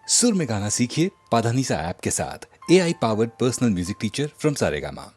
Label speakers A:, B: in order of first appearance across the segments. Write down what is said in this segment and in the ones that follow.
A: सुर में गाना सीखिए पाधानीसा ऐप के साथ। AI powered personal music teacher from Saregama.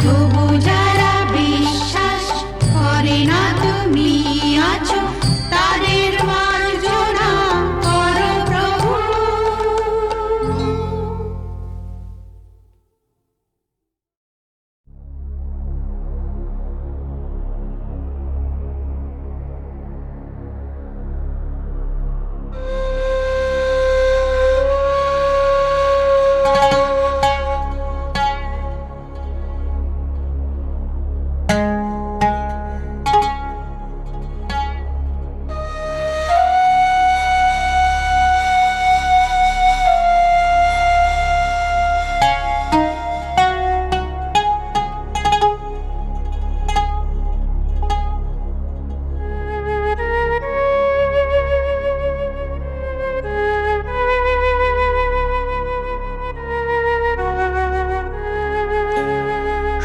B: তবু যারা বিশ্বাস করে না তুমি আছো, তাদের মার্জনা করো প্রভু।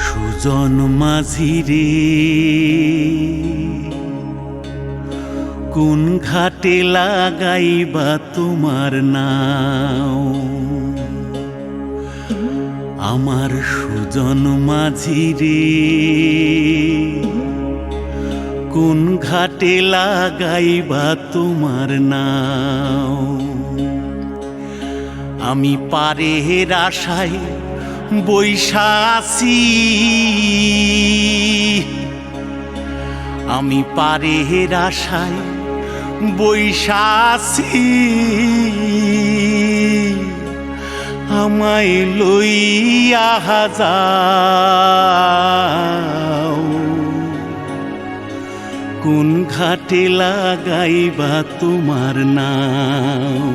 C: সুজন মাঝি রে, কোন ঘাটে লাগাইবা তোমার নাও? আমার সুজন মাঝি রে, কোন ঘাটে লাগাইবা তোমার নাও? আমি পারের আশায় বৈশা আছি, আমি পারের আশায় বৈশা আছি, আমায় লইয়া যাও। কোন ঘাটে লাগাইবা তোমার নাও?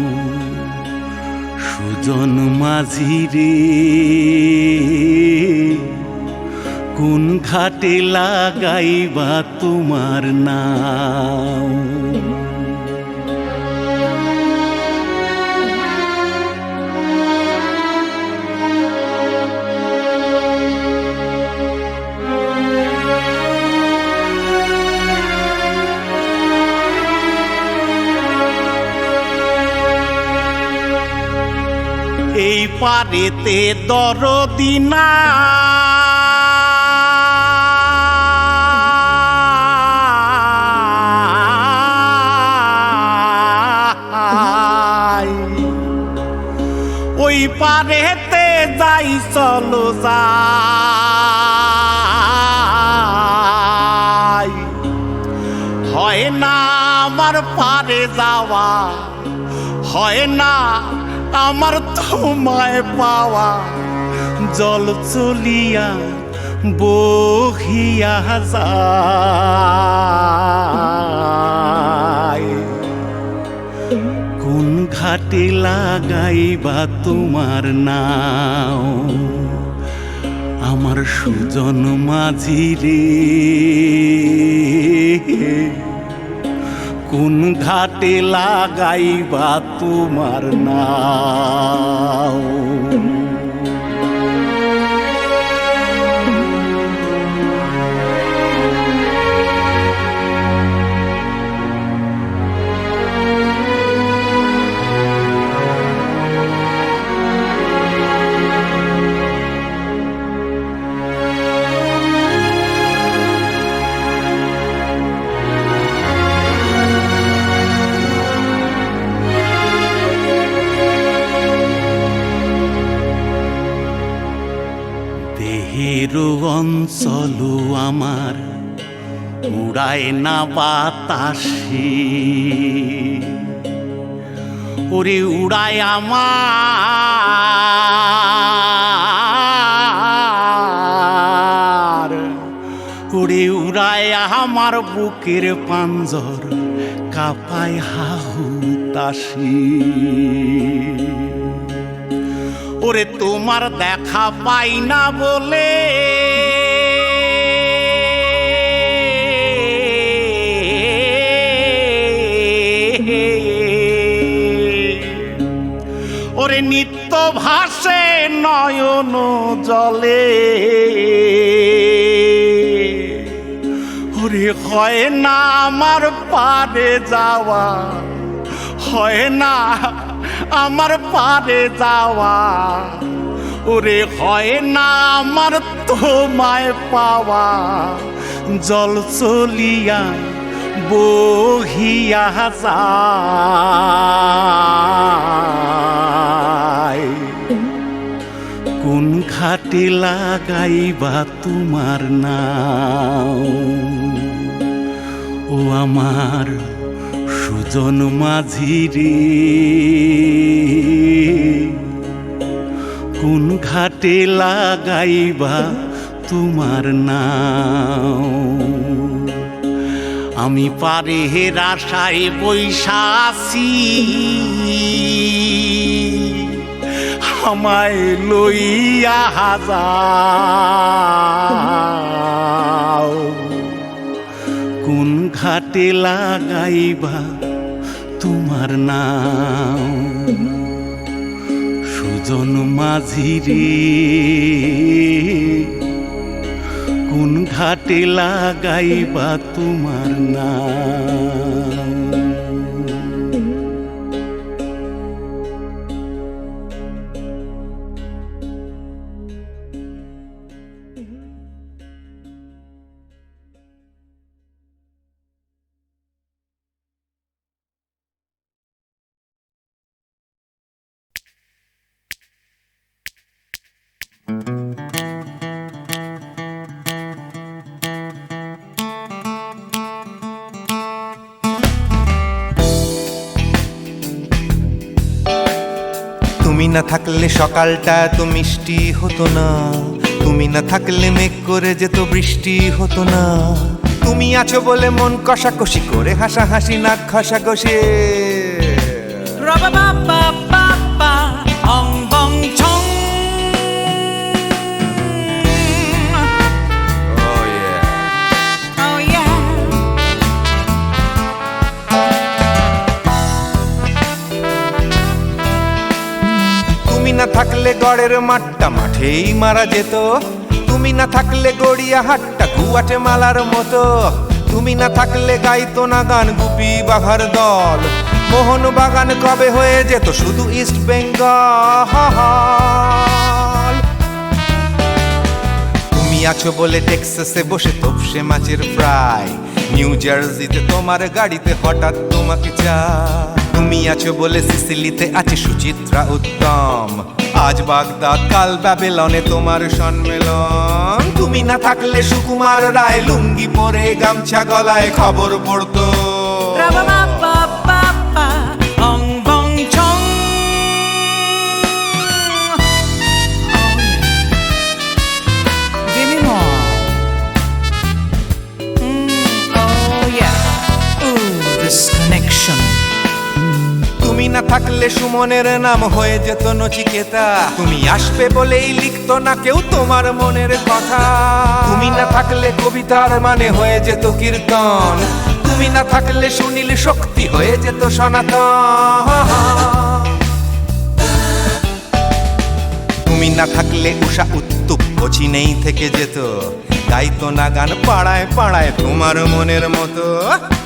C: সুজন মাঝি রে, কোন ঘাটে লাগাইবা তোমার নাও? এই পারেতে দরদি নাই, ওই পারেতে যাই চলো যাই। হয় না আমার পারে যাওয়া, হয় না আমার তোমায় পাওয়া, জল চলিয়া বহিয়া যায়। কোন ঘাটে লাগাইবা তোমার নাও? আমার সুজন মাঝি রে, কোন ঘাটে লাগাইবা তোমার নাও? দেহেরও অঞ্চল আমার উড়ায় না বাতাসে, ওরে উড়ায় আমার, ওরে উড়ায় আমার বুকের পাঞ্জর, কাঁপায় হাহুতাশি। ওরে তোমার দেখা পাই না বলে ওরে নিত্য ভাসে নয়ন জলে। ওরে হয় না আমার পারে যাওয়া, হয় না আমার পারে যাওয়া, ওরে হয় না আমার তোমায় পাওয়া জল চলিয়া বহিয়া যায় কোন ঘাটে লাগাইবা তোমার নাও ও আমার সুজন মাঝি রে কোন ঘাটে লাগাইবা তোমার নাও আমি পারে আশায় বৈশা আছি আমায় লইয়া যাও কোন ঘাটে লাগাইবা তোমার নাও সুজন মাঝি রে কোন ঘাটে লাগাইবা তোমার নাম
D: তুমি না থাকলে সকালটা তো মিষ্টি হতো না, তুমি না থাকলে মেঘ করে যেত বৃষ্টি হতো না। তুমি আছো বলে মন কষাকষি করে হাসাহাসি নাক ঘষাঘষি। তুমি না থাকলে গড়ের মাঠটা মাঠেই মারা যেত, তুমি না থাকলে গড়িয়া হাটটা গুয়াটে মালার মতো। তুমি না থাকলে গাইতো না গান গুপি বাঘার দল, মোহন বাগান কবে হয়ে যেত শুধু ইস্ট বেঙ্গল। তুমি আছো বলে টেক্সাসে বসে তোপসে মাছের ফ্রাই, নিউ জার্সিতে তোমার গাড়িতে হঠাৎ তোমাকে চাই। তুমি আছো বলে সিসিলিতে আছে সুচিত্রা উত্তম, আজ বাগদাদ কাল ব্যাবিলনে তোমার সম্মেলন। তুমি না থাকলে সুকুমার রায় লুঙ্গি পরে গামছা গলায় খবর পড়তো। তুমি না থাকলে সুমনের নাম হয়ে যেত নচিকেতা, তুমি আসবে বলেই লিখতো না কেউ তোমার মনের কথা। তুমি না থাকলে কবিতার মানে হয়ে যেত কীর্তন, তুমি না থাকলে সুনীল শক্তি হয়ে যেত সনাতন। তুমি না থাকলে উষা উত্তুপ নেই থেকে যেত, গাইতো না গান পাড়ায় পাড়ায় তোমার মনের মতো।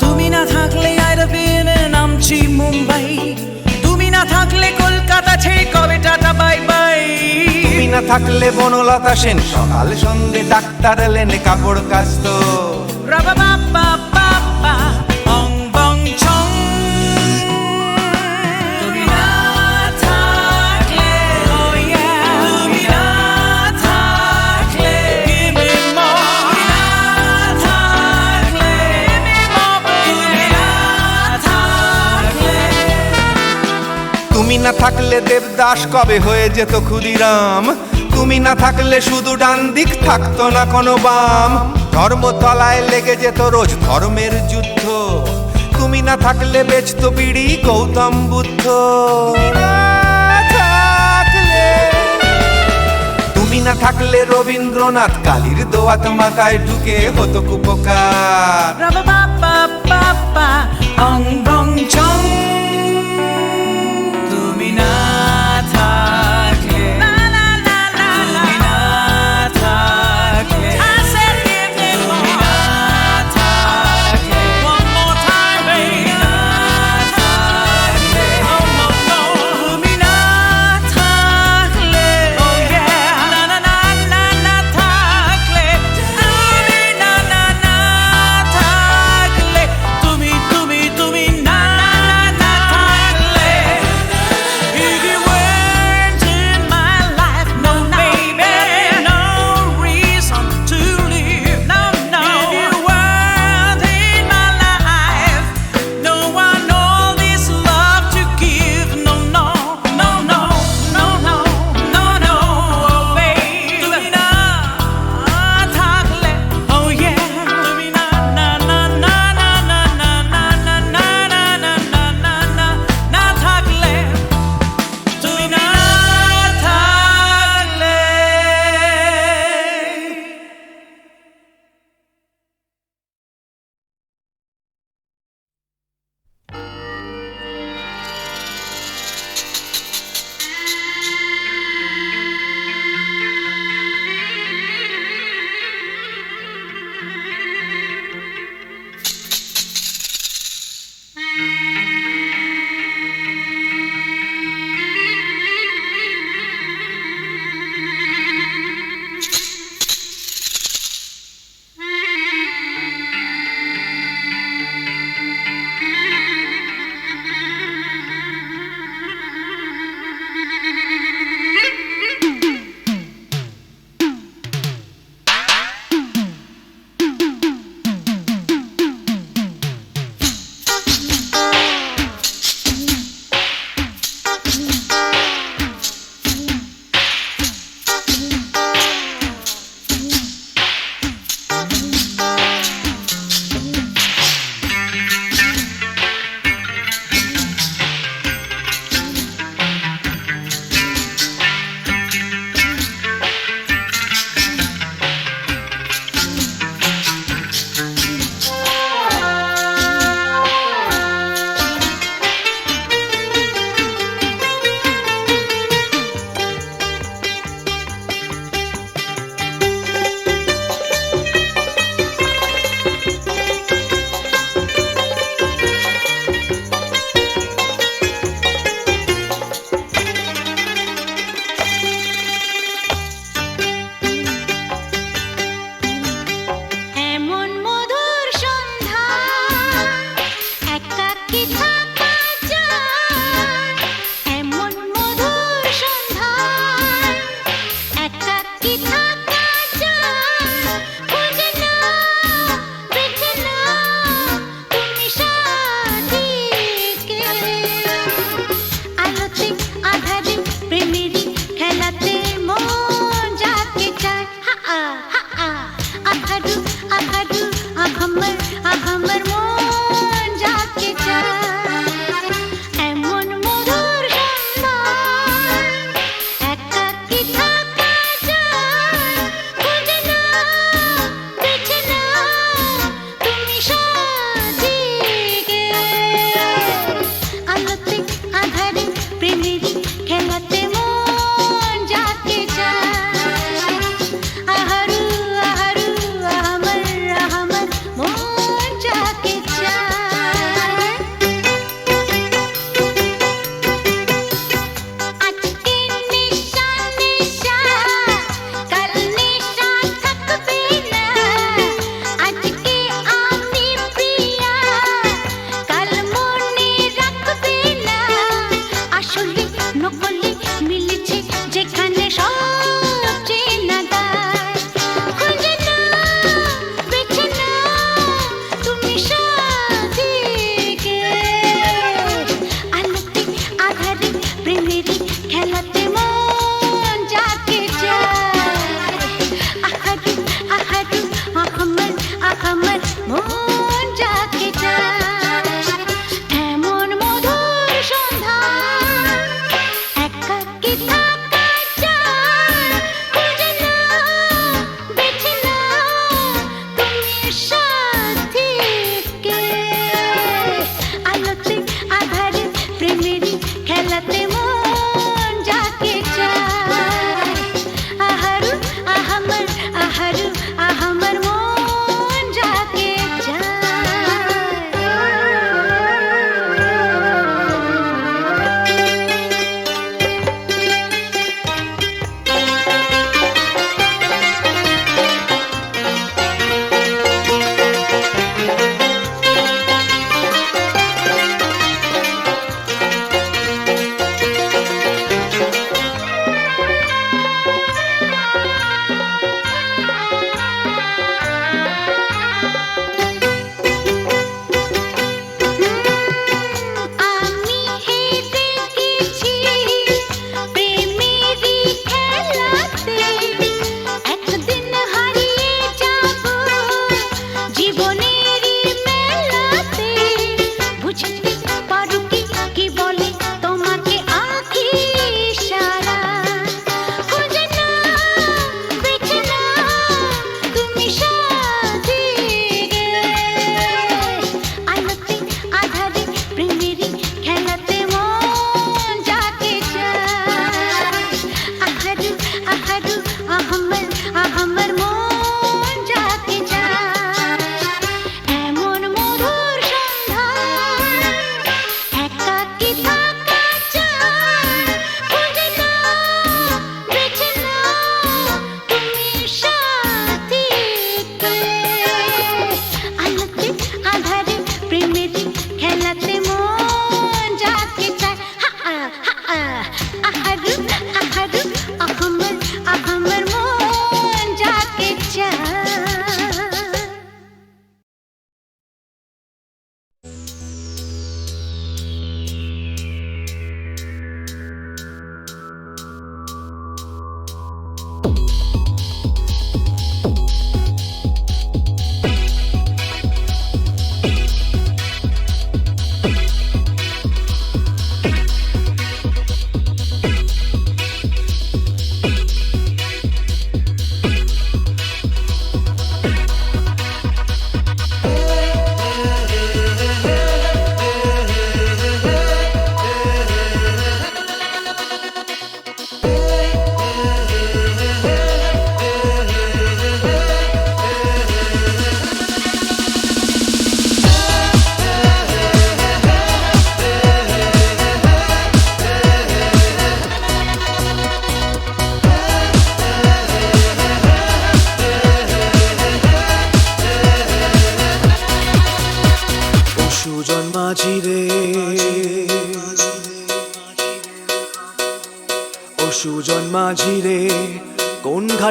E: তুমি না থাকলে নামছি মুম্বাই, তুমি না থাকলে কলকাতা ছেড়ে কবে টাটা বাই বাই।
D: তুমি না থাকলে বনলতা সেন সকাল সন্ধে ডাক্তার লেনে কাপড় কাচতো। তুমি না থাকলে দেবদাস কবে হয়ে যেত ক্ষুদিরাম, তুমি না থাকলে শুধু ডান দিক থাকতো না কোনো বাম। ধর্মতলায় লেগে যেত রোজ ধর্মের যুদ্ধ, তুমি না থাকলে বেচতো বিড়ি গৌতম বুদ্ধ। তুমি না থাকলে রবীন্দ্রনাথ কালীর দোয়াত মাথায় ঢুকে হতো কুপকার।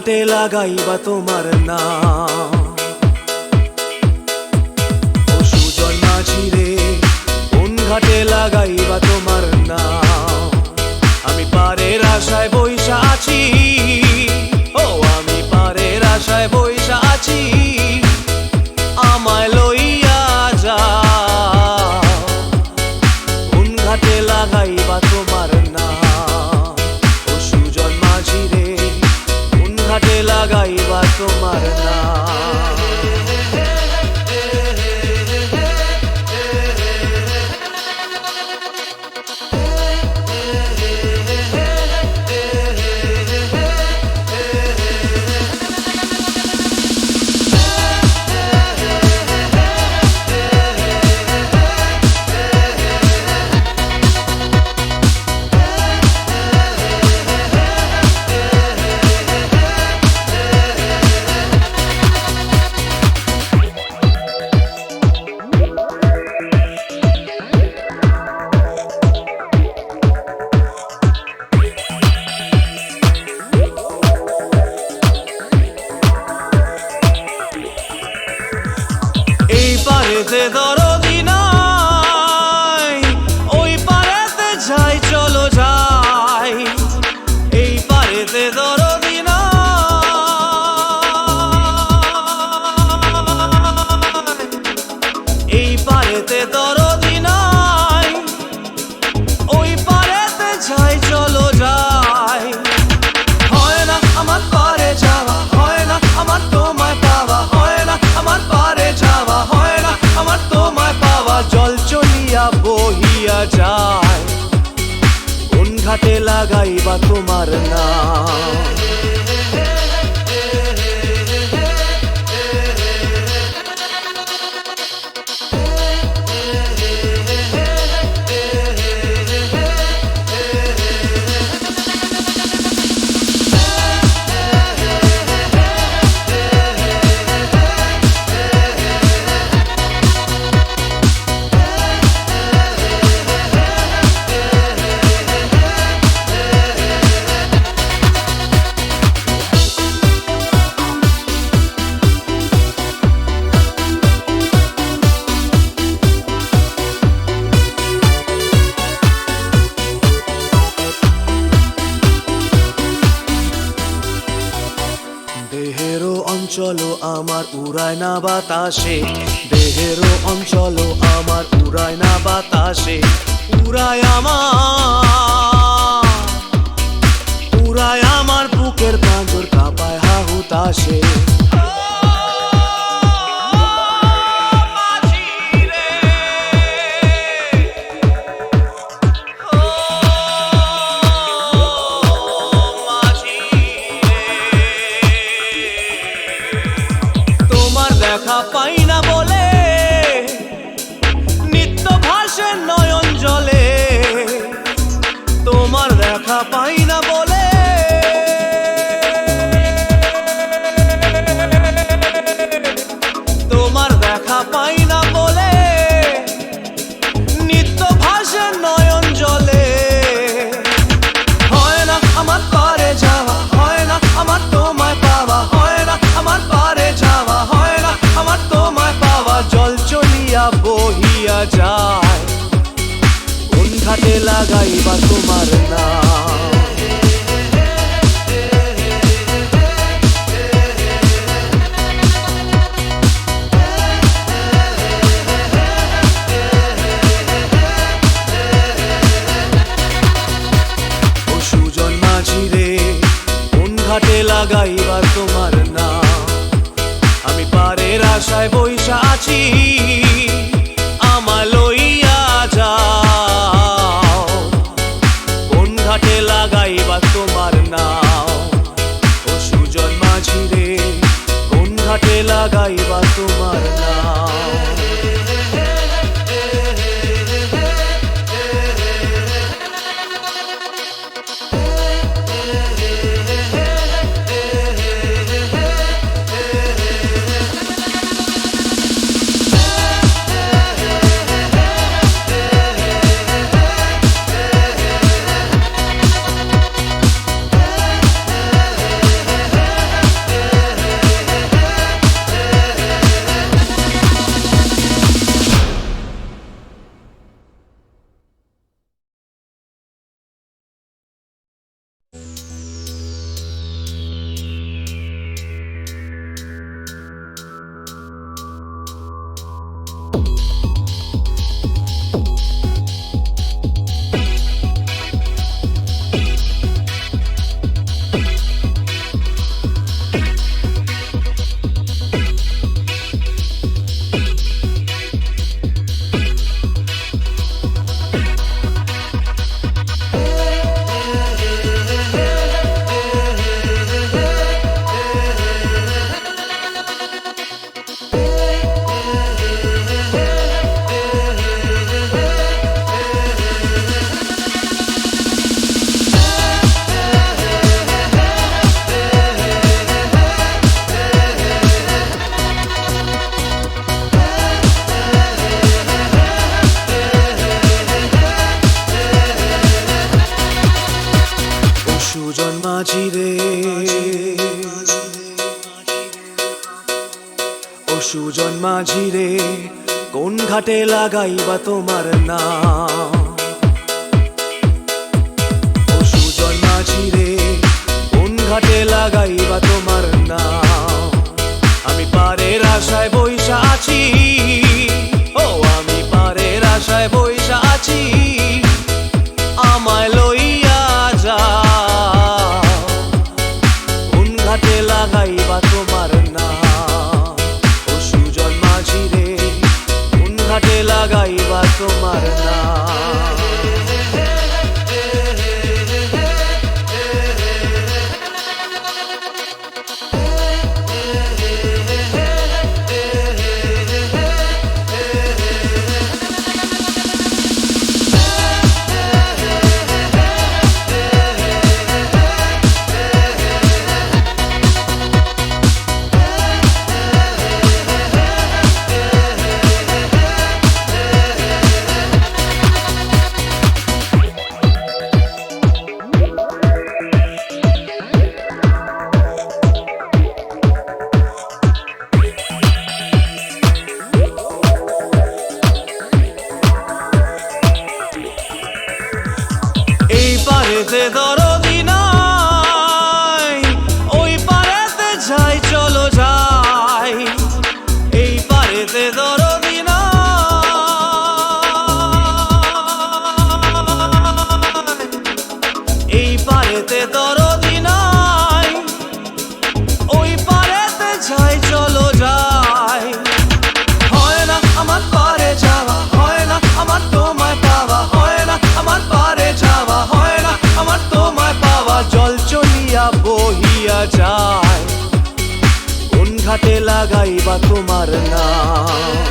E: ঘাটে লাগাইবা তোমার নাম। ও সুজন মাঝি রে, কোন ঘাটে লাগাইবা তোমার নাম। আমি পারের আশায় বইসা আছি, ও আমি পারের আশায় বইসা আছি, আমায় লইয়া যাও। কোন ঘাটে লাগাইবা তোমার নাম। ও সুজন মাঝি রে, কোন ঘাটে লাগাইবা তোমার নাম। এই পারেতে দরদি নাই, ওই পারেতে যাই চলো যাই। এই পারেতে দরদি নাই, এই পারেতে দরদি নাই, ওই পারেতে যাই চলো যাই। হয় না আমার পারে যাওয়া, হয় না আমার তোমায় পাওয়া, হয় না আমার পারে যাওয়া, হয় না আমার তোমায় পাওয়া। জল চলিয়া বহিয়া যায়, কোন ঘাটে লাগাইবা তোমার নাম। দেহেরও অঞ্চল আমার উড়ায় না বাতাসে, দেহেরও অঞ্চল আমার উড়ায় না বাতাসে। উড়ায় আমার বুকের পাঁজর কাঁপায় হাহুতাশে। দেখা পাই না বলে নিত্য ভাসে নয়ন জলে, তোমার দেখা পাই না বলে তোমার দেখা পাই না বলে নিত্য ভাসে নয়ন জলে। হয় না আমার পারে যাওয়া, হয় না আমার তোমায় পাওয়া, হয় না আমার পারে যাওয়া, হয় না আমার তোমায় পাওয়া। জল চলিয়া বহিয়া যায়, কোন ঘাটে লাগাইবা তোমার নাম। ও সুজন মাঝি রে, কোন ঘাটে লাগাইবা তোমার নাম। আমি পারের আশায় বইসা আছি, আমায় লইয়া যাও। কোন ঘাটে লাগাইবা তোমার নাম। ও সুজন মাঝি রে, কোন ঘাটে লাগাইবা তোমার নাম। সুজন মাঝি রে কোন ঘাটে লাগাইবা তোমার নাম? ও সুজন মাঝি রে কোন ঘাটে লাগাইবা তোমার নাম? আমি পারের আশায় বইসা আছি, ও আমি পারের আশায় বইসা আছি, আমায় লইয়া যাও কোন ঘাটে লাগাইবা তোমার নাম? ও সুজন মাঝি রে কোন ঘাটে লাগাইবা তোমার নাম? এই পারেতে দরদি নাই, ওই পারেতে যাই চলো যাই। এই পারেতে দরদি নাই, এই পারেতে দরদি নাই, ওই পারেতে যাই চলো যাই। হয় না আমার পারে যাওয়া, হয় না আমার তোমায় পাওয়া, হয় না আমার পারে যাওয়া, হয় না আমার তোমায় পাওয়া। জল চলিয়া বহিয়া যায় কোন ঘাটে লাগাইবা তোমার নাম?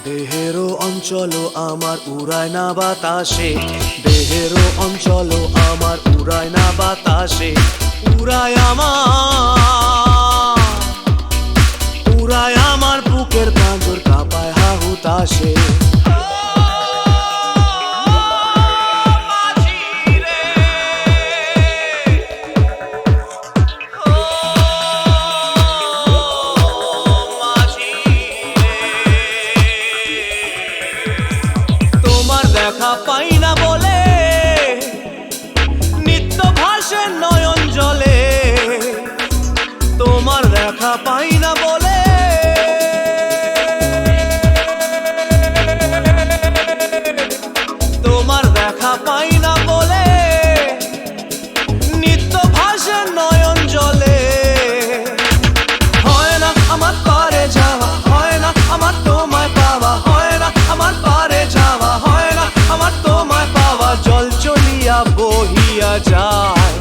E: দেহেরও অঞ্চল আমার উড়ায় না বাতাসে, দেহেরও অঞ্চল আমার উড়ায় না বাতাসে। উড়ায় আমার বুকের পাঁজর কাঁপায় হাহুতাশে। তোমার দেখা পাই না বলে নিত্য ভাসে নয়ন জলে, তোমার দেখা পাই না বলে তোমার দেখা পাই না বলে নিত্য ভাসে নয়ন জলে। হয় না আমার পারে যাওয়া, হয় না আমার তোমায় পাওয়া, হয় না আমার পারে যাওয়া, হয় না আমার তোমায় পাওয়া। জল চলিয়া বহিয়া যায়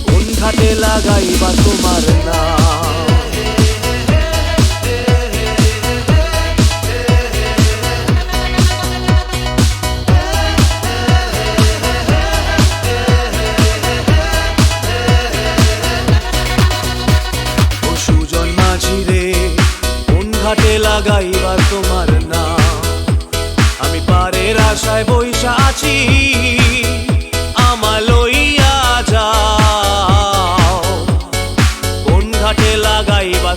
E: কোন ঘাটে লাগাইবা তোমার নাম? ও সুজন মাঝি রে কোন ঘাটে লাগাইবা তোমার নাম? আমি পারের আশায় বইসা আছি, আমায় লইয়া যাও কোন ঘাটে লাগাইবা